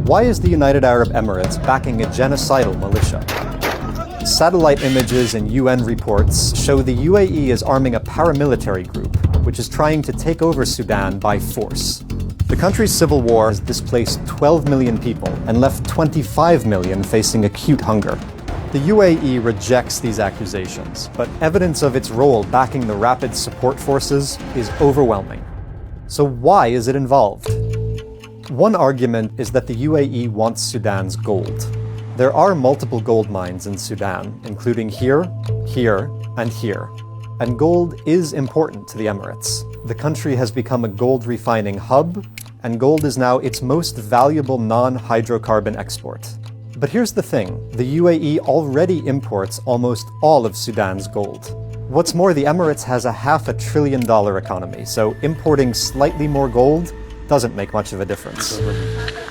Why is the United Arab Emirates backing a genocidal militia? Satellite images and UN reports show the UAE is arming a paramilitary group, which is trying to take over Sudan by force. The country's civil war has displaced 12 million people and left 25 million facing acute hunger. The UAE rejects these accusations, but evidence of its role backing the rapid support forces is overwhelming. So why is it involved? One argument is that the UAE wants Sudan's gold. There are multiple gold mines in Sudan, including here, here, and here. And gold is important to the Emirates. The country has become a gold refining hub, and gold is now its most valuable non-hydrocarbon export. But here's the thing, the UAE already imports almost all of Sudan's gold. What's more, the Emirates has a $500 billion economy, so importing slightly more gold doesn't make much of a difference.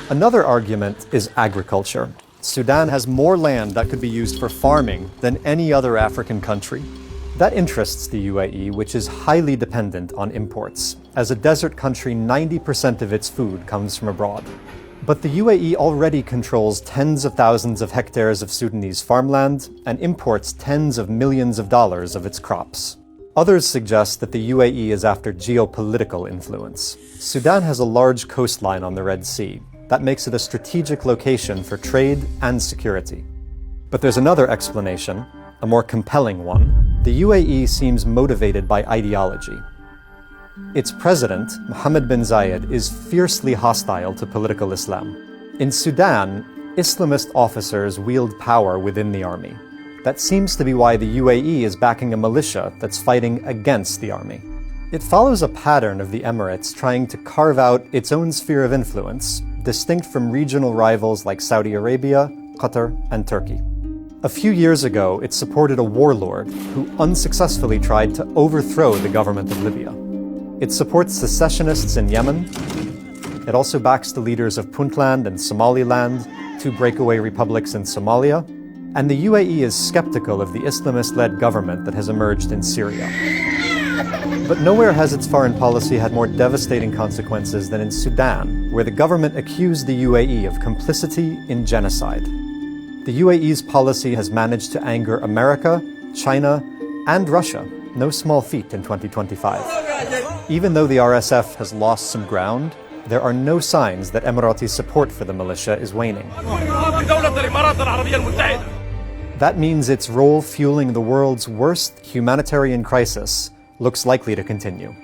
Another argument is agriculture. Sudan has more land that could be used for farming than any other African country. That interests the UAE, which is highly dependent on imports. As a desert country, 90% of its food comes from abroad. But the UAE already controls tens of thousands of hectares of Sudanese farmland and imports tens of millions of dollars of its crops. Others suggest that the UAE is after geopolitical influence. Sudan has a large coastline on the Red Sea. That makes it a strategic location for trade and security. But there's another explanation, a more compelling one. The UAE seems motivated by ideology. Its president, Mohammed bin Zayed, is fiercely hostile to political Islam. In Sudan, Islamist officers wield power within the army. That seems to be why the UAE is backing a militia that's fighting against the army. It follows a pattern of the Emirates trying to carve out its own sphere of influence, distinct from regional rivals like Saudi Arabia, Qatar, and Turkey. A few years ago, it supported a warlord who unsuccessfully tried to overthrow the government of Libya. It supports secessionists in Yemen. It also backs the leaders of Puntland and Somaliland, two breakaway republics in Somalia. And the UAE is skeptical of the Islamist-led government that has emerged in Syria. But nowhere has its foreign policy had more devastating consequences than in Sudan, where the government accused the UAE of complicity in genocide. The UAE's policy has managed to anger America, China, and Russia, no small feat in 2025. Even though the RSF has lost some ground, there are no signs that Emirati support for the militia is waning. That means its role fueling the world's worst humanitarian crisis looks likely to continue.